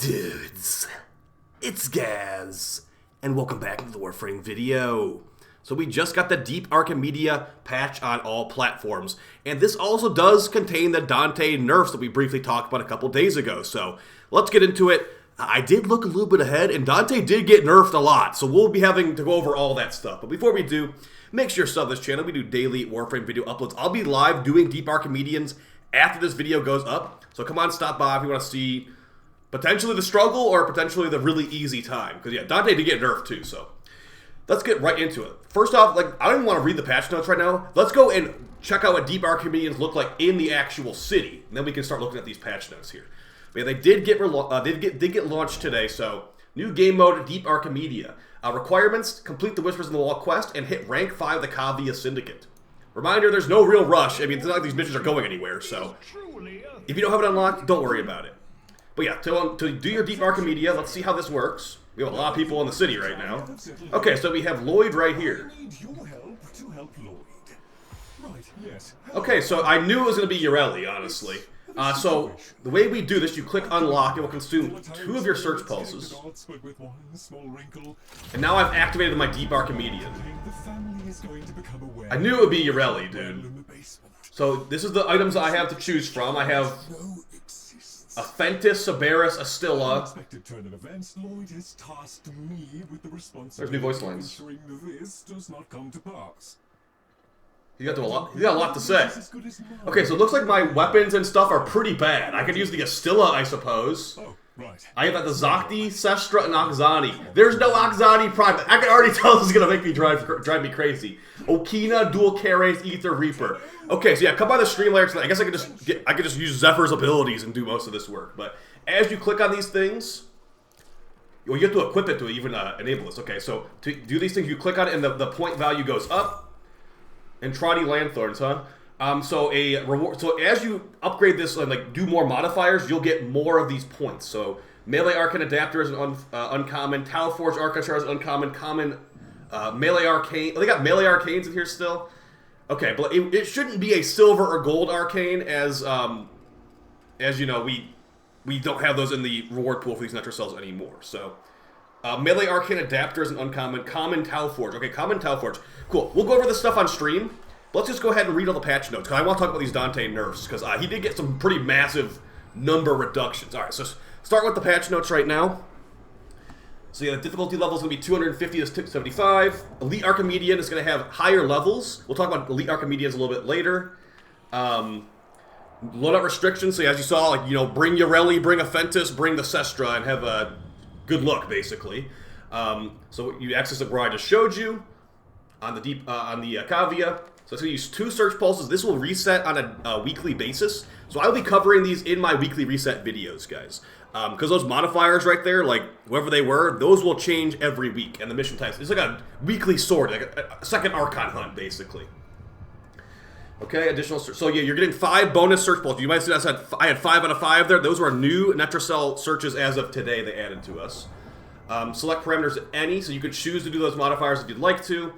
Dudes, it's Gaz, and welcome back to the Warframe video. So we just got the Deep ARCHIMEDEA patch on all platforms, and this also does contain the Dante Nerfs that we briefly talked about a couple days ago, so let's get into it. I did look a little bit ahead, and Dante did get nerfed a lot, so we'll be having to go over all that stuff. But before we do, make sure you sub this channel. We do daily Warframe video uploads. I'll be live doing Deep ARCHIMEDEANs after this video goes up, so come on, stop by if you want to see potentially the struggle or potentially the really easy time. Because, yeah, Dante did get nerfed too, so let's get right into it. First off, I don't even want to read the patch notes right now. Let's go and check out what Deep ARCHIMEDEANs look like in the actual city. And then we can start looking at these patch notes here. But yeah, they did get launched today, so new game mode, Deep ARCHIMEDEA. Requirements, complete the Whispers in the Wall quest and hit rank 5 the Kavia Syndicate. Reminder, there's no real rush. I mean, it's not like these missions are going anywhere, so if you don't have it unlocked, don't worry about it. But yeah, to do your Deep ARCHIMEDEA, let's see how this works. We have a lot of people in the city right now. Okay, so we have Lloyd right here. Okay, so I knew it was going to be Ureli, honestly. So the way we do this, you click unlock, it will consume 2 of your search pulses. And now I've activated my Deep ARCHIMEDEA. I knew it would be Ureli, dude. So this is the items I have to choose from. I have a Fentis, Sabaris, Astilla. There's new voice lines. You got a lot to say. Okay, so it looks like my weapons and stuff are pretty bad. I could use the Astilla, I suppose. I have the Zakti, Sestra, and Oxani. There's no Oxani Prime. I can already tell this is gonna make me drive me crazy. Okina, Dual Carries, Ether, Reaper. Okay, so yeah, come by the stream later tonight. I guess I could just use Zephyr's abilities and do most of this work. But as you click on these things, well, you have to equip it to even enable this. Okay, so to do these things, you click on it, and the point value goes up. And Trotty Lanthorns, huh? So as you upgrade this and do more modifiers, you'll get more of these points. So Melee Arcane Adapter is an uncommon, Tau Forge Architecture is uncommon, Melee Arcane. They got Melee Arcanes in here still. Okay, but it shouldn't be a silver or gold arcane as you know, we don't have those in the reward pool for these Netro cells anymore. So Melee Arcane Adapter is an uncommon, common Tau Forge. Okay, common Tau Forge. Cool. We'll go over this stuff on stream. Let's just go ahead and read all the patch notes, because I want to talk about these Dante Nerfs, because he did get some pretty massive number reductions. Alright, so start with the patch notes right now. So yeah, the difficulty level is going to be 250 to 75. Elite ARCHIMEDEAN is going to have higher levels. We'll talk about Elite ARCHIMEDEANs a little bit later. Loadout restrictions, so as you saw, bring Ureli, bring a Fentis, bring the Sestra, and have a good luck, basically. So you access it where I just showed you on the Kavia. So it's going to use 2 search pulses. This will reset on a weekly basis. So I'll be covering these in my weekly reset videos, guys. Because those modifiers right there, whoever they were, those will change every week. And the mission types, it's like a weekly sword, like a second Archon hunt, basically. Okay, additional search. So yeah, you're getting 5 bonus search pulses. You might see I had 5 out of 5 there. Those were new Netrocell searches as of today they added to us. Select parameters at any, so you could choose to do those modifiers if you'd like to.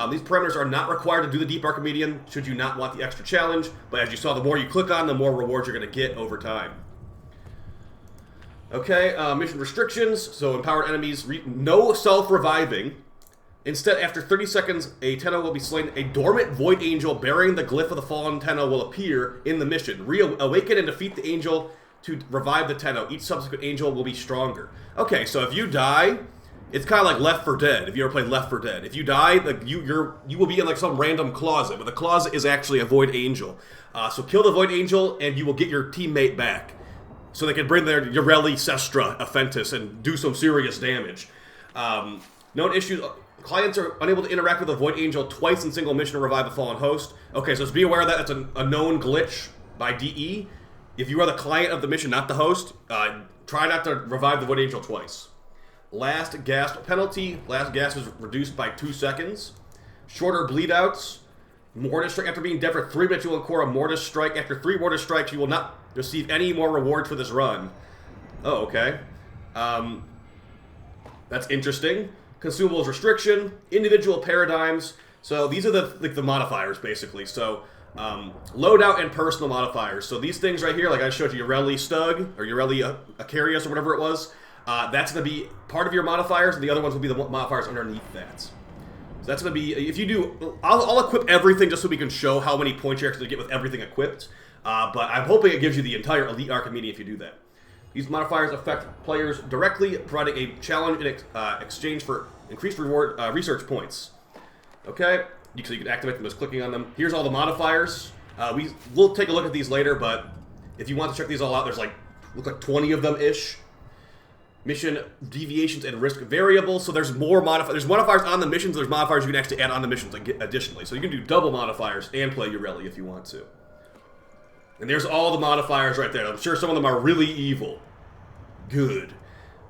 These parameters are not required to do the Deep ARCHIMEDEAN should you not want the extra challenge, but as you saw, the more you click on, the more rewards you're going to get over time. Okay, mission restrictions. So empowered enemies, no self-reviving. Instead, after 30 seconds, a Tenno will be slain. A dormant Void Angel bearing the glyph of the fallen Tenno will appear in the mission. Awaken and defeat the angel to revive the Tenno. Each subsequent angel will be stronger. Okay, so if you die, it's kind of like Left 4 Dead, if you ever played Left 4 Dead. If you die, you will be in some random closet, but the closet is actually a Void Angel. So kill the Void Angel, and you will get your teammate back. So they can bring their Ureli, Sestra, Fentis, and do some serious damage. Known issues, clients are unable to interact with a Void Angel twice in single mission to revive a fallen host. Okay, so just be aware of that. That's a known glitch by DE. If you are the client of the mission, not the host, try not to revive the Void Angel twice. Last gasp penalty. Last gasp is reduced by 2 seconds. Shorter bleedouts. Mortis strike. After being dead for 3 minutes, you will incur a Mortis strike. After 3 Mortis strikes, you will not receive any more rewards for this run. Oh, okay. That's interesting. Consumables restriction. Individual paradigms. So these are the modifiers, basically. So Loadout and personal modifiers. So these things right here, like I showed you, Ureli Stug, or Ureli Acarius, or whatever it was, that's going to be part of your modifiers, and the other ones will be the modifiers underneath that. So that's going to be, if you do, I'll equip everything just so we can show how many points you're actually get with everything equipped. But I'm hoping it gives you the entire Elite Archimedean if you do that. These modifiers affect players directly, providing a challenge in exchange for increased reward research points. Okay, so you can activate them just clicking on them. Here's all the modifiers. We'll take a look at these later, but if you want to check these all out, there's look like 20 of them-ish. Mission deviations and risk variables. So there's more modifiers. There's modifiers on the missions. There's modifiers you can actually add on the missions additionally. So you can do double modifiers and play Ureli if you want to. And there's all the modifiers right there. I'm sure some of them are really evil. Good.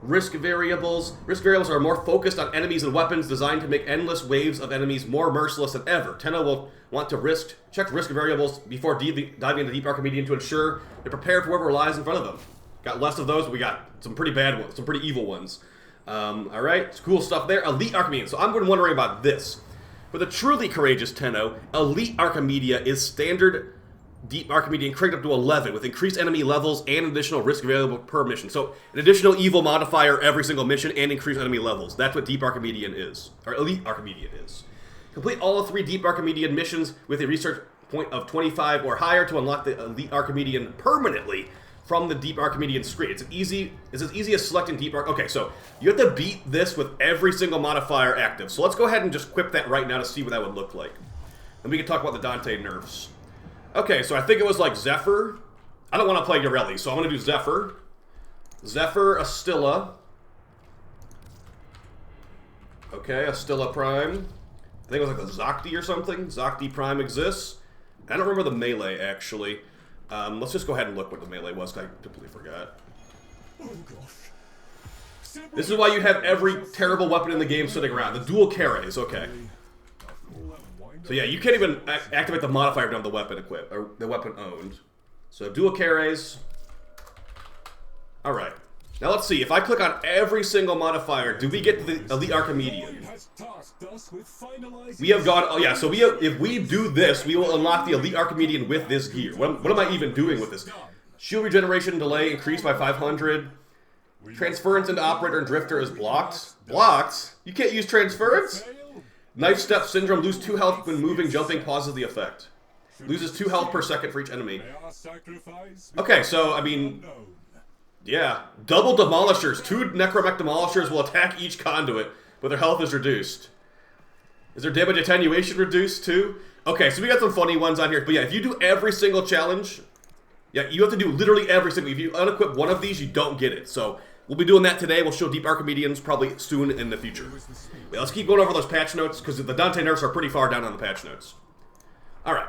Risk variables. Risk variables are more focused on enemies and weapons, designed to make endless waves of enemies more merciless than ever. Tenno will want to check risk variables before diving into Deep Archimedean to ensure they're prepared for whoever lies in front of them. Got less of those, but we got some pretty bad ones, some pretty evil ones. Alright, it's cool stuff there. Elite Archimedean. So I'm wondering about this. For the truly courageous Tenno, Elite Archimedia is standard Deep Archimedean cranked up to 11 with increased enemy levels and additional risk variable per mission. So an additional evil modifier every single mission and increased enemy levels. That's what Deep Archimedean is, or Elite Archimedean is. Complete all 3 Deep Archimedean missions with a research point of 25 or higher to unlock the Elite Archimedean permanently from the Deep Archimedean screen. It's as easy as selecting Deep Arch. Okay, so you have to beat this with every single modifier active. So let's go ahead and just equip that right now to see what that would look like. And we can talk about the Dante Nerfs. Okay, so I think it was like Zephyr. I don't want to play Ureli, so I'm going to do Zephyr. Zephyr, Astilla. Okay, Astilla Prime. I think it was like the Zocti or something. Zocti Prime exists. I don't remember the melee, actually. Let's just go ahead and look what the melee was, because I completely forgot. Oh, gosh. This is why you have every terrible weapon in the game sitting around. The dual carries, okay. So yeah, you can't even activate the modifier down the weapon equipped, or the weapon owned. So dual carries. Alright. Now let's see, if I click on every single modifier, do we get to the Elite Archimedean? We have gone, oh yeah, so if we do this, we will unlock the Elite Archimedean with this gear. What am I even doing with this? Shield regeneration delay increased by 500. Transference into operator and drifter is blocked. Blocked? You can't use transference? Knife step syndrome, lose 2 health when moving, jumping pauses the effect. Loses 2 health per second for each enemy. Okay, so, I mean, yeah. Double demolishers. 2 necromech demolishers will attack each conduit, but their health is reduced. Is their damage attenuation reduced too? Okay, so we got some funny ones on here. But yeah, if you do every single challenge, yeah, you have to do literally every single. If you unequip one of these, you don't get it. So we'll be doing that today. We'll show Deep Archimedeans probably soon in the future. Yeah, let's keep going over those patch notes, because the Dante Nerfs are pretty far down on the patch notes. Alright.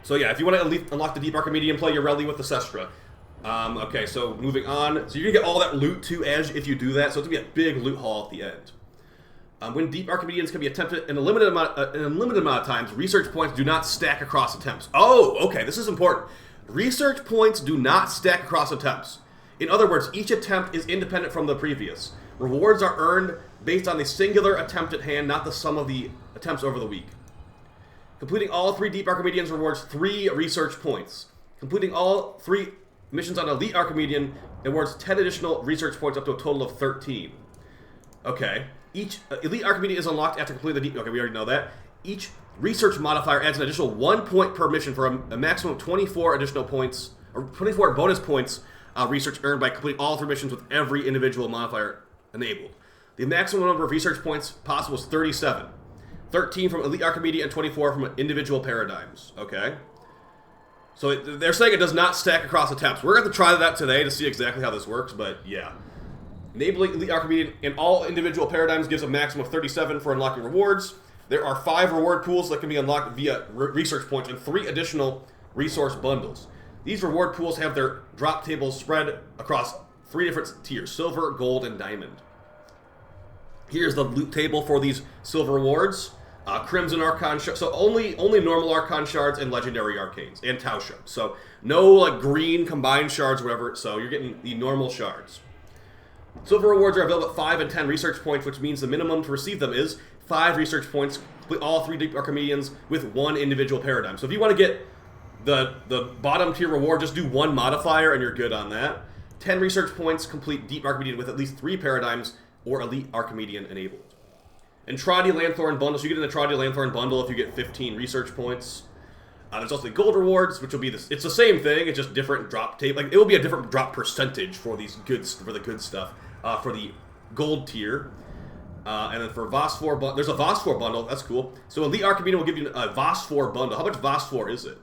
So yeah, if you want to unlock the Deep Archimedean, play Ureli with the Sestra. Okay, so moving on. So you're going to get all that loot too if you do that. So it's going to be a big loot haul at the end. When Deep Archimedeans can be attempted in a limited amount of times, research points do not stack across attempts. Oh, okay, this is important. Research points do not stack across attempts. In other words, each attempt is independent from the previous. Rewards are earned based on the singular attempt at hand, not the sum of the attempts over the week. Completing all 3 Deep Archimedeans rewards 3 research points. Completing all 3 missions on Elite Archimedean awards 10 additional research points up to a total of 13. Okay. Each Elite Archimedean is unlocked after completing the Deep... Okay, we already know that. Each research modifier adds an additional 1 point per mission for a maximum of 24 additional points, or 24 bonus points research earned by completing all 3 missions with every individual modifier enabled. The maximum number of research points possible is 37. 13 from Elite Archimedean and 24 from individual paradigms. Okay. So they're saying it does not stack across attempts. We're going to try that today to see exactly how this works, but yeah. Enabling Elite Archimedean in all individual paradigms gives a maximum of 37 for unlocking rewards. There are 5 reward pools that can be unlocked via research points and 3 additional resource bundles. These reward pools have their drop tables spread across 3 different tiers: silver, gold, and diamond. Here's the loot table for these silver rewards. Crimson Archon shards, so only normal Archon shards and legendary arcanes, and Tau shards. So no like green combined shards, whatever. So you're getting the normal shards. Silver rewards are available at 5 and 10 research points, which means the minimum to receive them is 5 research points, complete all 3 Deep Archimedians with 1 individual paradigm. So if you want to get the bottom tier reward, just do 1 modifier and you're good on that. 10 research points, complete Deep Archimedian with at least 3 paradigms or Elite Archimedean enabled. Entradi Lanthorn bundle, so you get an Entradi Lanthorn bundle if you get 15 research points. There's also the gold rewards, which will be this. It's the same thing. It's just different drop tape. Like it will be a different drop percentage for these goods, for the good stuff, for the gold tier. And then for Vosphor, there's a Vosphor bundle. That's cool. So Elite Archimedean will give you a Vosphor bundle. How much Vosphor is it?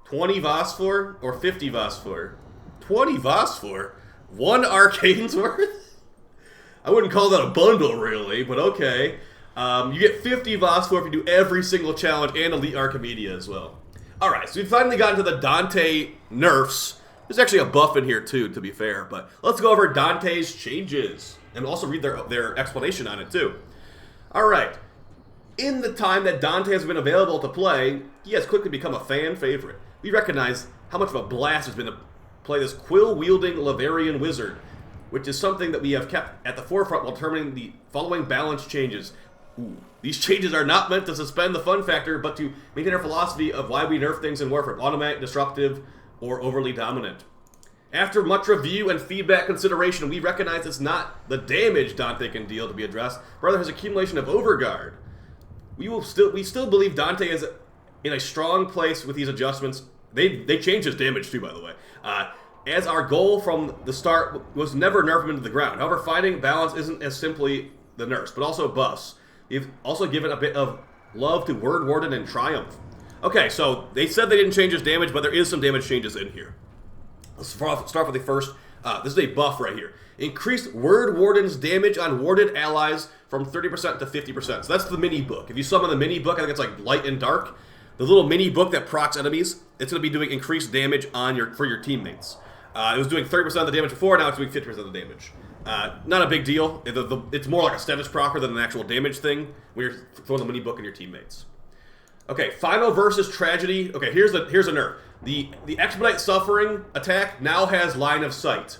20 Vosphor or 50 Vosphor? 20 Vosphor. 1 Arcane's worth. I wouldn't call that a bundle, really, but okay. You get 50 Vosphor if you do every single challenge and Elite Archimedia as well. Alright, so we've finally gotten to the Dante Nerfs. There's actually a buff in here too, to be fair, but let's go over Dante's changes and also read their explanation on it too. Alright, in the time that Dante has been available to play, he has quickly become a fan favorite. We recognize how much of a blast it's been to play this quill-wielding Laverian wizard, which is something that we have kept at the forefront while determining the following balance changes. Ooh. These changes are not meant to suspend the fun factor, but to maintain our philosophy of why we nerf things in Warframe: automatic, disruptive, or overly dominant. After much review and feedback consideration, we recognize it's not the damage Dante can deal to be addressed, rather his accumulation of overguard. We still believe Dante is in a strong place with these adjustments. They changed his damage too, by the way. As our goal from the start was never nerf him into the ground. However, finding balance isn't as simply the nerfs, but also buffs. We've also given a bit of love to Word Warden and Triumph. Okay, so they said they didn't change his damage, but there is some damage changes in here. Let's start with the first. This is a buff right here. Increased Word Warden's damage on warded allies from 30% to 50%. So that's the mini book. If you summon the mini book, I think it's like light and dark. The little mini book that procs enemies, it's going to be doing increased damage on for your teammates. It was doing 30% of the damage before, now it's doing 50% of the damage. Not a big deal. It's more like a status procer than an actual damage thing when you're throwing the mini book in your teammates. Okay, Final versus Tragedy. Okay, here's a nerf. The Expedite Suffering attack now has line of sight.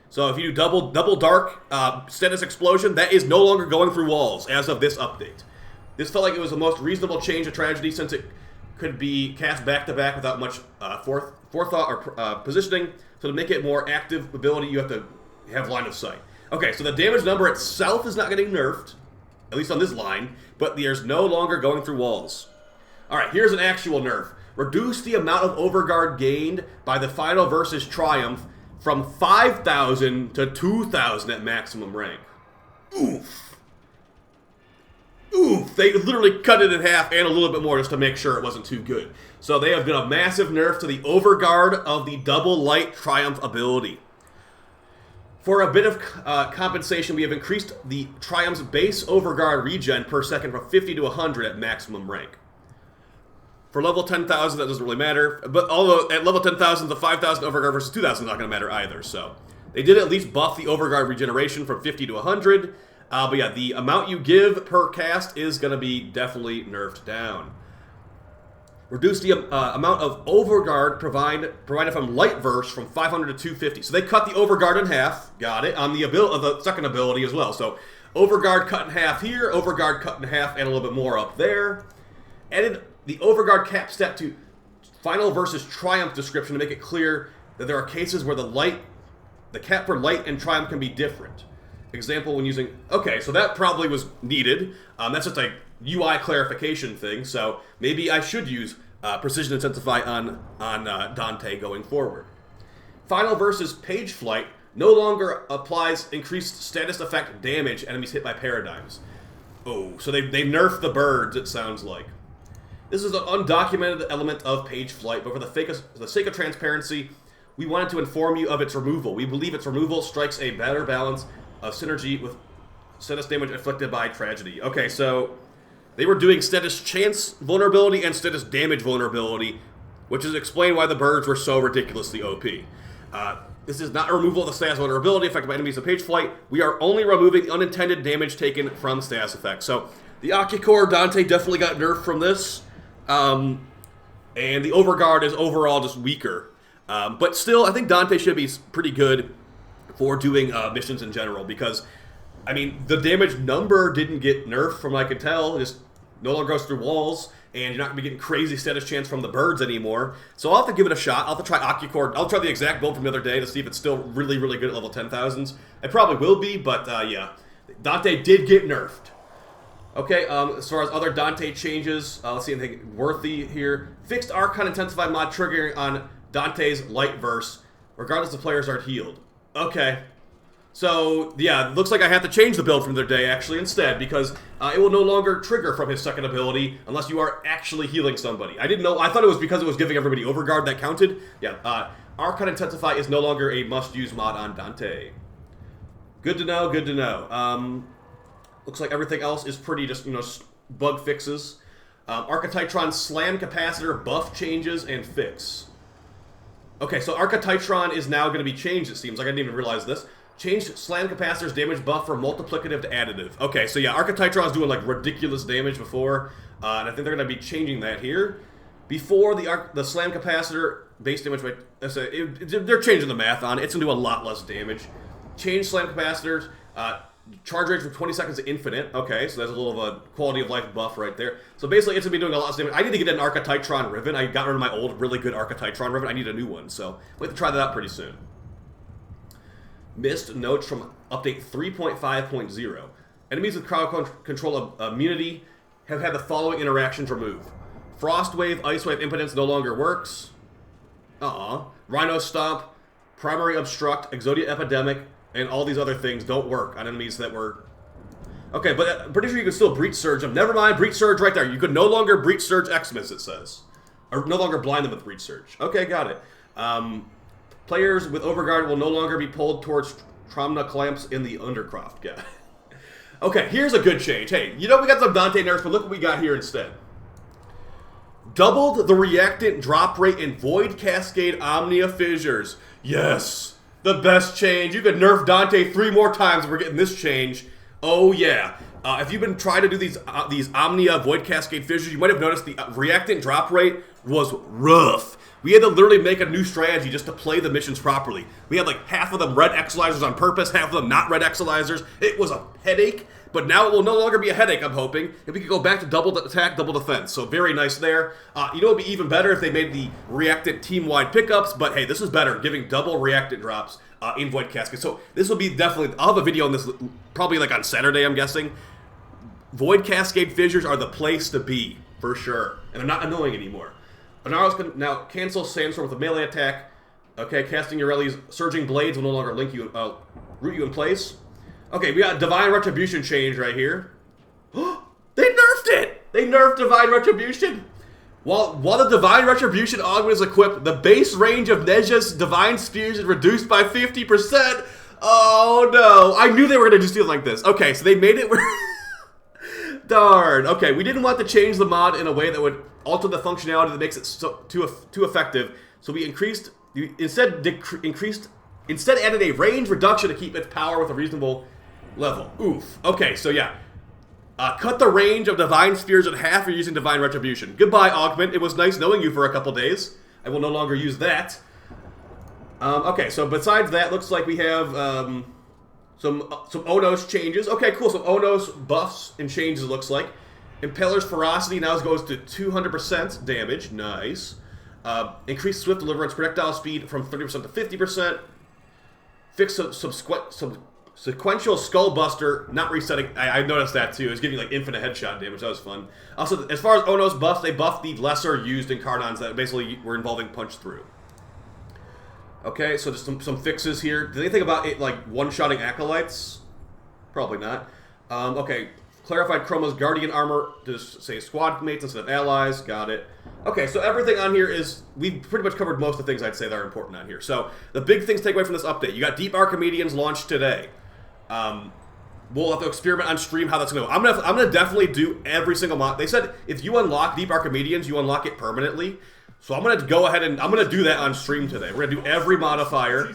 So if you do double dark status explosion, that is no longer going through walls as of this update. This felt like it was the most reasonable change to Tragedy since it could be cast back to back without much forethought or positioning. So to make it more active ability, you have to have line of sight. Okay, so the damage number itself is not getting nerfed, at least on this line, but there's no longer going through walls. Alright, here's an actual nerf. Reduce the amount of overguard gained by the Final versus Triumph from 5,000 to 2,000 at maximum rank. Oof. Oof. They literally cut it in half and a little bit more just to make sure it wasn't too good. So they have done a massive nerf to the overguard of the double light Triumph ability. For a bit of compensation, we have increased the Triumph's base overguard regen per second from 50 to 100 at maximum rank. For level 10,000, that doesn't really matter. But although at level 10,000, the 5,000 overguard versus 2,000 is not going to matter either. So they did at least buff the overguard regeneration from 50 to 100. But yeah, the amount you give per cast is going to be definitely nerfed down. Reduce the amount of overguard provided from Lightverse from 500 to 250. So they cut the overguard in half. Got it. On the second ability as well. So overguard cut in half here, overguard cut in half, and a little bit more up there. Added the overguard cap stat to Final versus Triumph description to make it clear that there are cases where the cap for light and Triumph can be different. Example when using... Okay, so that probably was needed. That's just a UI clarification thing, so maybe I should use Precision Intensify on Dante going forward. Final versus Page Flight no longer applies increased status effect damage enemies hit by paradigms. Oh, so they nerfed the birds, it sounds like. This is an undocumented element of Page Flight, but for the sake of transparency, we wanted to inform you of its removal. We believe its removal strikes a better balance of synergy with status damage inflicted by Tragedy. Okay, so they were doing status chance vulnerability and status damage vulnerability, which is explained why the birds were so ridiculously OP. This is not a removal of the status vulnerability affected by enemies of Page Flight. We are only removing the unintended damage taken from status effects. So the Akicore Dante definitely got nerfed from this. And the Overguard is overall just weaker. But still, I think Dante should be pretty good for doing missions in general, because I mean, the damage number didn't get nerfed from what I can tell. It just no longer goes through walls, and you're not going to be getting crazy status chance from the birds anymore. So I'll have to give it a shot. I'll have to try Occucord. I'll try the exact build from the other day to see if it's still really, really good at level 10,000s. It probably will be, but yeah. Dante did get nerfed. Okay, as far as other Dante changes, let's see anything worthy here. Fixed Archon Intensify mod triggering on Dante's Light Verse, regardless if players aren't healed. Okay. So, yeah, it looks like I have to change the build from the other day, actually, instead, because it will no longer trigger from his second ability unless you are actually healing somebody. I didn't know. I thought it was because it was giving everybody overguard that counted. Yeah, Archon Intensify is no longer a must-use mod on Dante. Good to know, good to know. Looks like everything else is pretty just, you know, bug fixes. Archititron Slam Capacitor buff changes and fix. Okay, so Archititron is now going to be changed, it seems like. I didn't even realize this. Change Slam Capacitor's damage buff from multiplicative to additive. Okay, so yeah, Archititron was doing like ridiculous damage before, and I think they're going to be changing that here. Before the Slam Capacitor base damage, they're changing the math on it. It's going to do a lot less damage. Change Slam Capacitors, charge range from 20 seconds to infinite. Okay, so that's a little of a quality of life buff right there. So basically, it's going to be doing a lot of damage. I need to get an Archititron Riven. I got rid of my old, really good Archititron Riven. I need a new one, so we'll have to try that out pretty soon. Missed notes from update 3.5.0. Enemies with crowd control immunity have had the following interactions removed. Frost Wave, Ice Wave impotence no longer works. Rhino Stomp, Primary Obstruct, Exodia Epidemic, and all these other things don't work on enemies that were... Okay, but I'm pretty sure you can still Breach Surge them. Never mind, Breach Surge right there. You could no longer Breach Surge Xmas, it says. Or no longer blind them with Breach Surge. Okay, got it. Players with Overguard will no longer be pulled towards Trauma Clamps in the Undercroft. Yeah. Okay, here's a good change. Hey, you know we got some Dante Nerfs, but look what we got here instead. Doubled the reactant drop rate in Void Cascade Omnia Fissures. Yes, the best change. You could nerf Dante 3 more times and we're getting this change. Oh yeah. If you've been trying to do these Omnia Void Cascade Fissures, you might have noticed the reactant drop rate was rough. We had to literally make a new strategy just to play the missions properly. We had like half of them red Exilizers on purpose, half of them not red Exilizers. It was a headache, but now it will no longer be a headache, I'm hoping. And we can go back to double attack, double defense. So very nice there. You know it would be even better if they made the reactant team-wide pickups, but hey, this is better, giving double reactant drops in Void Cascade. So this will be definitely, I'll have a video on this probably like on Saturday, I'm guessing. Void Cascade Fissures are the place to be, for sure. And they're not annoying anymore. Anaros can now cancel Sandstorm with a melee attack. Okay, casting Eureli's Surging Blades will no longer link you, root you in place. Okay, we got Divine Retribution change right here. They nerfed it! They nerfed Divine Retribution! While the Divine Retribution augment is equipped, the base range of Nezha's Divine Spears is reduced by 50%. Oh no, I knew they were going to do something like this. Okay, so they made it where... Darn. Okay, we didn't want to change the mod in a way that would alter the functionality that makes it too effective. So we instead added a range reduction to keep its power with a reasonable level. Oof. Okay, so yeah. Cut the range of Divine Spheres in half if you're using Divine Retribution. Goodbye, Augment. It was nice knowing you for a couple days. I will no longer use that. Okay, so besides that, looks like we have some Onos changes. Okay, cool. Some Onos buffs and changes, it looks like. Impaler's Ferocity now goes to 200% damage. Nice. Increased Swift Deliverance projectile speed from 30% to 50%. Fix Sequential Skullbuster, not resetting. I noticed that too. It's giving like infinite headshot damage. That was fun. Also, as far as Onos buffs, they buffed the lesser used Incarnons that basically were involving punch through. Okay, so just some fixes here. Did they think about it like one-shotting Acolytes? Probably not. Okay, clarified Chroma's Guardian Armor to say squad mates instead of allies. Got it. Okay, so everything on here is... We've pretty much covered most of the things I'd say that are important on here. So, the big things to take away from this update. You got Deep Archimedians launched today. We'll have to experiment on stream how that's going to go. I'm gonna definitely do every single mod. They said if you unlock Deep Archimedians, you unlock it permanently. So I'm going to go ahead and I'm going to do that on stream today. We're going to do every modifier.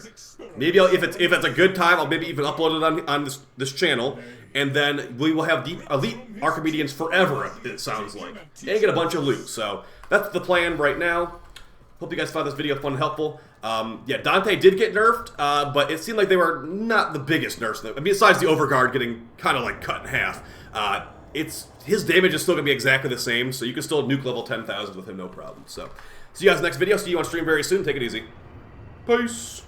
Maybe if it's a good time, I'll maybe even upload it on this channel. And then we will have Deep Elite Archimedians forever, it sounds like. And get a bunch of loot. So that's the plan right now. Hope you guys found this video fun and helpful. Yeah, Dante did get nerfed, but it seemed like they were not the biggest nerfs. I mean, besides the overguard getting kind of like cut in half, his damage is still going to be exactly the same, so you can still nuke level 10,000 with him, no problem. So, see you guys next video. See you on stream very soon. Take it easy. Peace.